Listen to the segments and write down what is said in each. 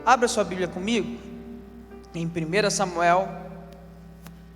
Abra sua Bíblia comigo em 1 Samuel,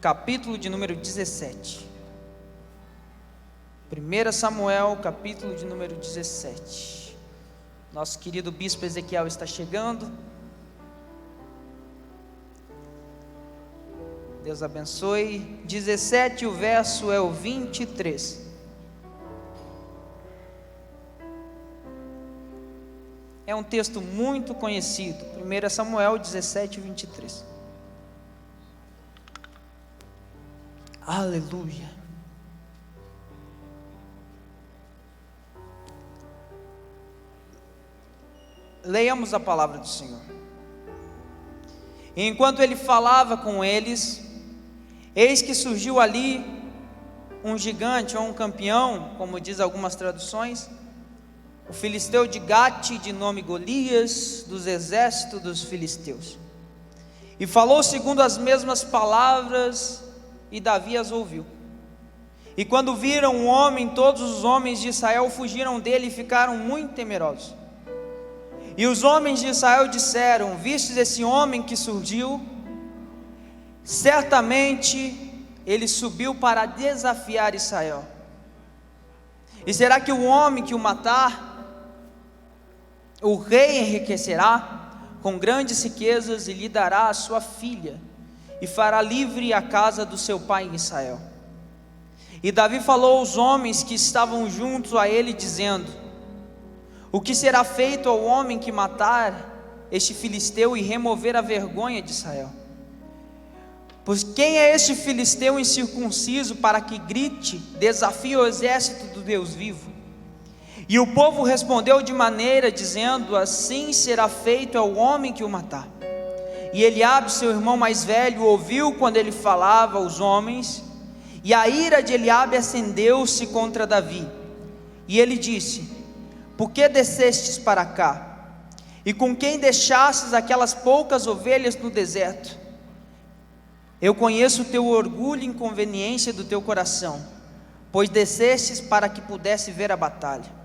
capítulo de número 17. 1 Samuel, capítulo de número 17. Nosso querido bispo Ezequiel está chegando. Deus abençoe. 17, o verso é o 23. É um texto muito conhecido. 1 Samuel 17, 23. Aleluia. Leiamos a palavra do Senhor. Enquanto ele falava com eles, eis que surgiu ali um gigante ou um campeão, como diz algumas traduções, o filisteu de Gate, de nome Golias, dos exércitos dos filisteus. E falou segundo as mesmas palavras, e Davi as ouviu. E quando viram o homem, todos os homens de Israel fugiram dele e ficaram muito temerosos. E os homens de Israel disseram: vistes esse homem que surgiu? Certamente ele subiu para desafiar Israel. E será que o homem que o matar, o rei enriquecerá com grandes riquezas e lhe dará a sua filha, e fará livre a casa do seu pai em Israel? E Davi falou aos homens que estavam juntos a ele, dizendo: o que será feito ao homem que matar este filisteu e remover a vergonha de Israel? Pois quem é este filisteu incircunciso para que grite, desafie o exército do Deus vivo? E o povo respondeu de maneira, dizendo: assim será feito ao homem que o matar. E Eliabe, seu irmão mais velho, ouviu quando ele falava aos homens, e a ira de Eliabe acendeu-se contra Davi. E ele disse: por que descestes para cá? E com quem deixastes aquelas poucas ovelhas no deserto? Eu conheço o teu orgulho e inconveniência do teu coração, pois descestes para que pudesse ver a batalha.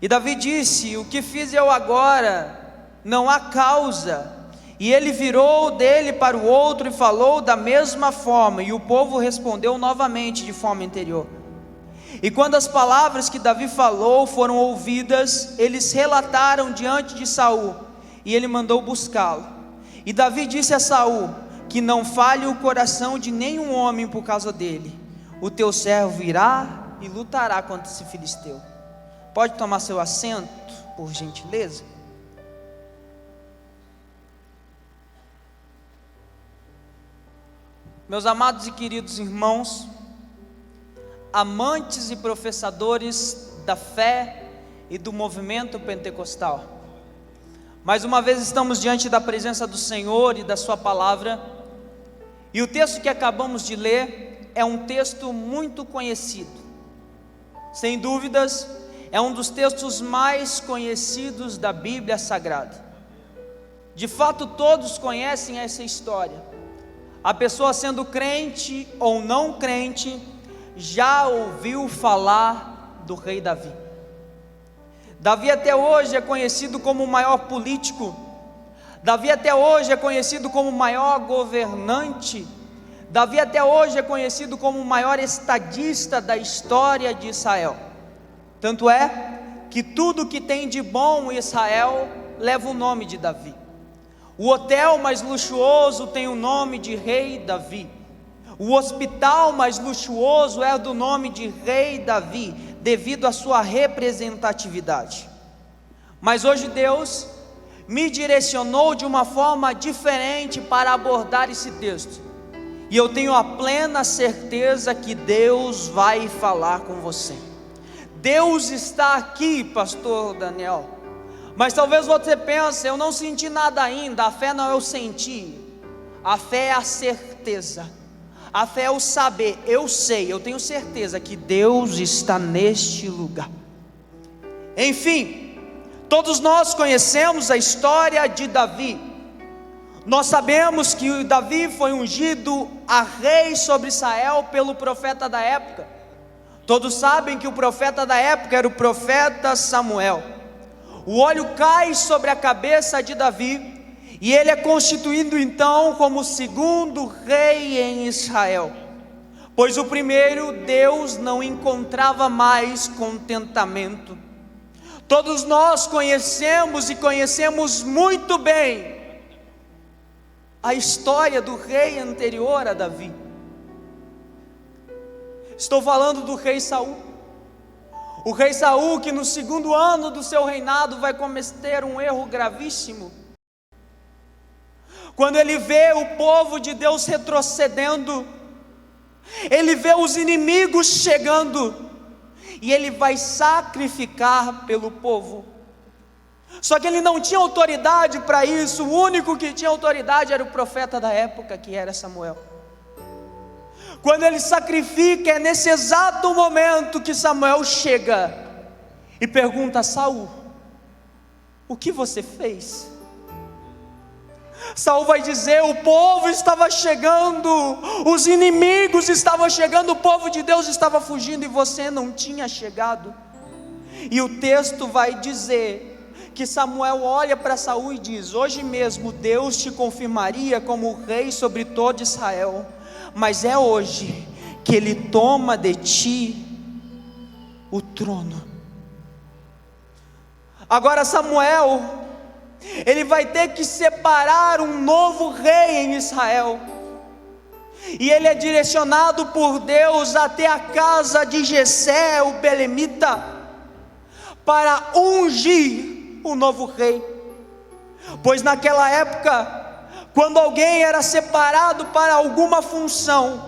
E Davi disse: o que fiz eu agora? Não há causa. E ele virou dele para o outro e falou da mesma forma, e o povo respondeu novamente de forma anterior. E quando as palavras que Davi falou foram ouvidas, eles relataram diante de Saul, e ele mandou buscá-lo. E Davi disse a Saul: que não falhe o coração de nenhum homem por causa dele. O teu servo irá e lutará contra esse filisteu. Pode tomar seu assento, por gentileza? Meus amados e queridos irmãos, amantes e professadores da fé e do movimento pentecostal, mais uma vez estamos diante da presença do Senhor e da sua palavra, e o texto que acabamos de ler é um texto muito conhecido. Sem dúvidas, é um dos textos mais conhecidos da Bíblia Sagrada. De fato, todos conhecem essa história. A pessoa, sendo crente ou não crente, já ouviu falar do rei Davi. Davi até hoje é conhecido como o maior político. Davi até hoje é conhecido como o maior governante. Davi até hoje é conhecido como o maior estadista da história de Israel. Tanto é que tudo que tem de bom em Israel leva o nome de Davi. O hotel mais luxuoso tem o nome de Rei Davi. O hospital mais luxuoso é do nome de Rei Davi, devido à sua representatividade. Mas hoje Deus me direcionou de uma forma diferente para abordar esse texto, e eu tenho a plena certeza que Deus vai falar com você. Deus está aqui, pastor Daniel, mas talvez você pense: eu não senti nada ainda. A fé não é o sentir, a fé é a certeza, a fé é o saber. Eu sei, eu tenho certeza que Deus está neste lugar. Enfim, todos nós conhecemos a história de Davi. Nós sabemos que Davi foi ungido a rei sobre Israel pelo profeta da época. Todos sabem que o profeta da época era o profeta Samuel. O óleo cai sobre a cabeça de Davi, E ele é constituído então como o segundo rei em Israel, pois o primeiro Deus não encontrava mais contentamento. Todos nós conhecemos e conhecemos muito bem a história do rei anterior a Davi. Estou falando do rei Saul. O rei Saul, que no segundo ano do seu reinado vai cometer um erro gravíssimo. Quando ele vê o povo de Deus retrocedendo, ele vê os inimigos chegando, e ele vai sacrificar pelo povo. Só que ele não tinha autoridade para isso. O único que tinha autoridade era o profeta da época, que era Samuel. Quando ele sacrifica, é nesse exato momento que Samuel chega e pergunta a Saul: o que você fez? Saul vai dizer: o povo estava chegando, os inimigos estavam chegando, o povo de Deus estava fugindo e você não tinha chegado. E o texto vai dizer que Samuel olha para Saul e diz: hoje mesmo Deus te confirmaria como rei sobre todo Israel, mas é hoje que ele toma de ti o trono. Agora Samuel, ele vai ter que separar um novo rei em Israel, e ele é direcionado por Deus até a casa de Jessé, o belemita, para ungir o novo rei. Pois naquela época, quando alguém era separado para alguma função,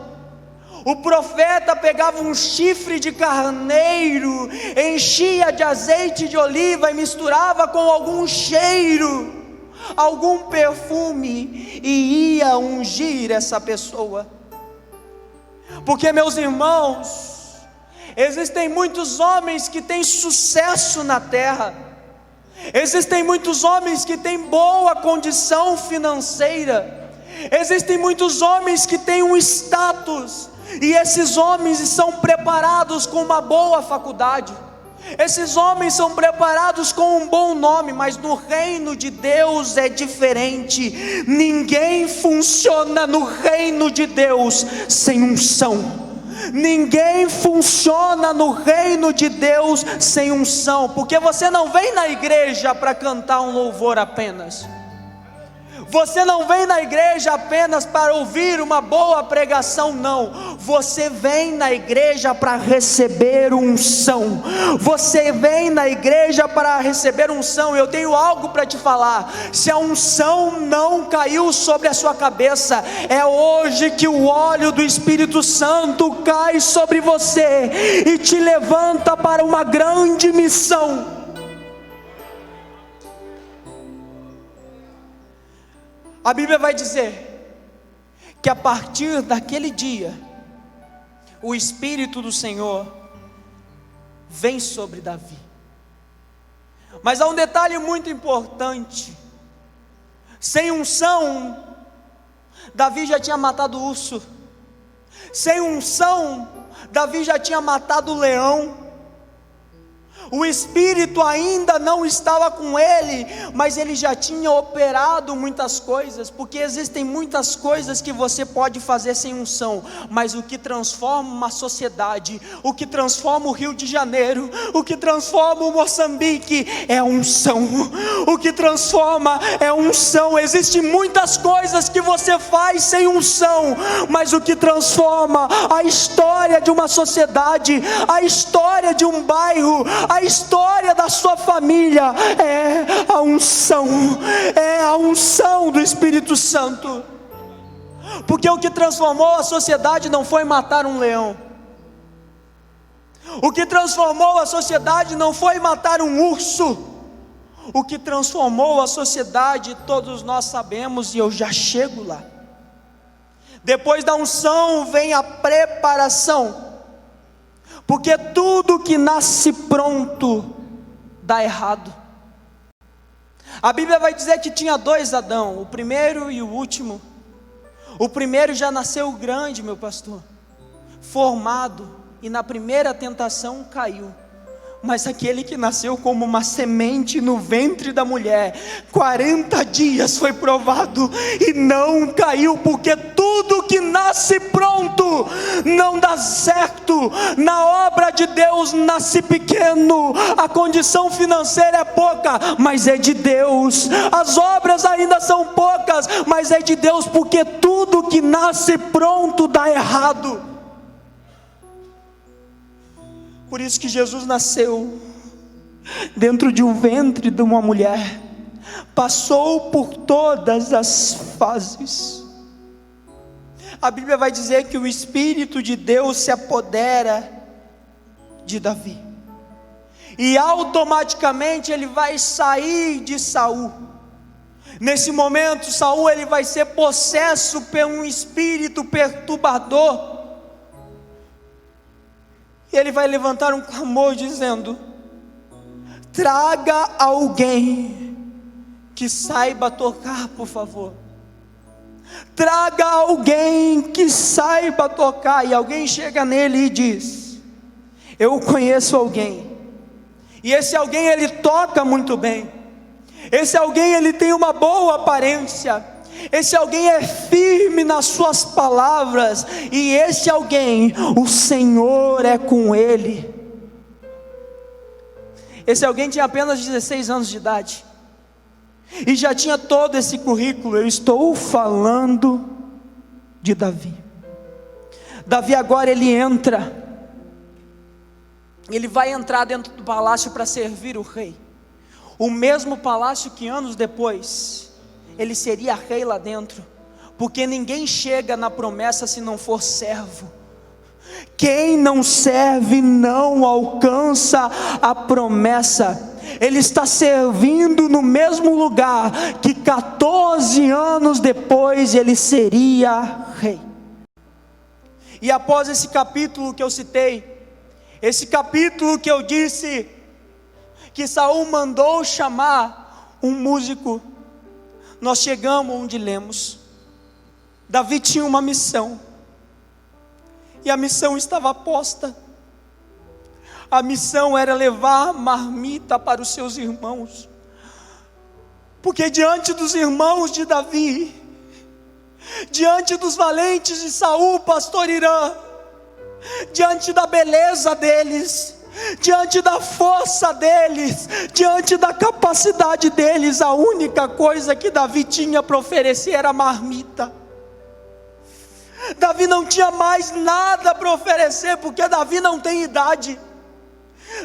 o profeta pegava um chifre de carneiro, enchia de azeite de oliva e misturava com algum cheiro, algum perfume, e ia ungir essa pessoa. Porque, meus irmãos, existem muitos homens que têm sucesso na terra, existem muitos homens que têm boa condição financeira, existem muitos homens que têm um status, e esses homens são preparados com uma boa faculdade, esses homens são preparados com um bom nome, mas no reino de Deus é diferente. Ninguém funciona no reino de Deus sem unção. Ninguém funciona no reino de Deus sem unção, porque você não vem na igreja para cantar um louvor apenas. Você não vem na igreja apenas para ouvir uma boa pregação, não. Você vem na igreja para receber unção. Você vem na igreja para receber unção. Eu tenho algo para te falar. Se a unção não caiu sobre a sua cabeça, é hoje que o óleo do Espírito Santo cai sobre você e te levanta para uma grande missão. A Bíblia vai dizer que a partir daquele dia, o Espírito do Senhor vem sobre Davi. Mas há um detalhe muito importante: sem unção, Davi já tinha matado o urso. Sem unção, Davi já tinha matado o leão. O Espírito ainda não estava com ele, mas ele já tinha operado muitas coisas, porque existem muitas coisas que você pode fazer sem unção, mas o que transforma uma sociedade, o que transforma o Rio de Janeiro, o que transforma o Moçambique é a unção. O que transforma é a unção. Existem muitas coisas que você faz sem unção, mas o que transforma a história de uma sociedade, a história de um bairro, a história da sua família é a unção, é a unção do Espírito Santo. Porque o que transformou a sociedade não foi matar um leão, o que transformou a sociedade não foi matar um urso, o que transformou a sociedade, todos nós sabemos, e eu já chego lá. Depois da unção vem a preparação. Porque tudo que nasce pronto dá errado. A Bíblia vai dizer que tinha dois Adão, o primeiro e o último. O primeiro já nasceu grande, meu pastor, formado, e na primeira tentação caiu. Mas aquele que nasceu como uma semente no ventre da mulher, 40 dias foi provado e não caiu, porque tudo que nasce pronto não dá certo. Na obra de Deus nasce pequeno, a condição financeira é pouca, mas é de Deus. As obras ainda são poucas, mas é de Deus, porque tudo que nasce pronto dá errado. Por isso que Jesus nasceu dentro de um ventre de uma mulher, passou por todas as fases. A Bíblia vai dizer que o Espírito de Deus se apodera de Davi, e automaticamente ele vai sair de Saul. Nesse momento, Saul ele vai ser possesso por um espírito perturbador. E ele vai levantar um clamor dizendo: traga alguém que saiba tocar, por favor. Traga alguém que saiba tocar. E alguém chega nele e diz: eu conheço alguém. E esse alguém ele toca muito bem. Esse alguém ele tem uma boa aparência. Esse alguém é firme nas suas palavras, e esse alguém, o Senhor é com ele. Esse alguém tinha apenas 16 anos de idade, e já tinha todo esse currículo. Eu estou falando de Davi. Davi agora ele vai entrar dentro do palácio para servir o rei. O mesmo palácio que anos depois ele seria rei lá dentro, porque ninguém chega na promessa se não for servo. Quem não serve não alcança a promessa. Ele está servindo no mesmo lugar que 14 anos depois ele seria rei. E após esse capítulo que eu citei, esse capítulo que eu disse que Saul mandou chamar um músico, nós chegamos onde lemos. Davi tinha uma missão, e a missão estava posta. A missão era levar marmita para os seus irmãos, porque diante dos irmãos de Davi, diante dos valentes de Saul, pastor Irã, diante da beleza deles, diante da força deles, diante da capacidade deles, a única coisa que Davi tinha para oferecer era marmita. Davi não tinha mais nada para oferecer, porque Davi não tem idade,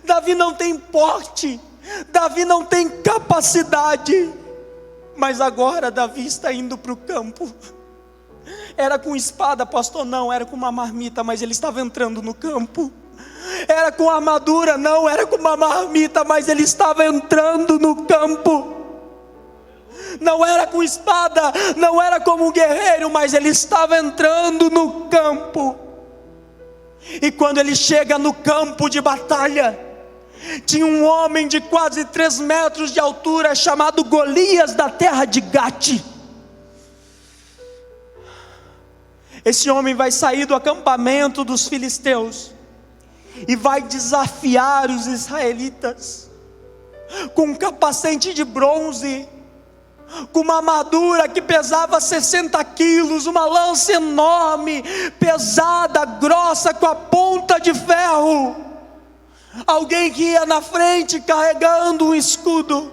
Davi não tem porte, Davi não tem capacidade. Mas agora Davi está indo para o campo. Era com espada, pastor? Não, era com uma marmita, mas ele estava entrando no campo. Era com armadura? Não, era com uma marmita, mas ele estava entrando no campo. Não era com espada, não era como um guerreiro, mas ele estava entrando no campo. E quando ele chega no campo de batalha, tinha um homem de quase 3 metros de altura, chamado Golias, da terra de Gate. Esse homem vai sair do acampamento dos filisteus e vai desafiar os israelitas, com um capacete de bronze, com uma armadura que pesava 60 quilos, uma lança enorme, pesada, grossa, com a ponta de ferro. Alguém que ia na frente carregando um escudo.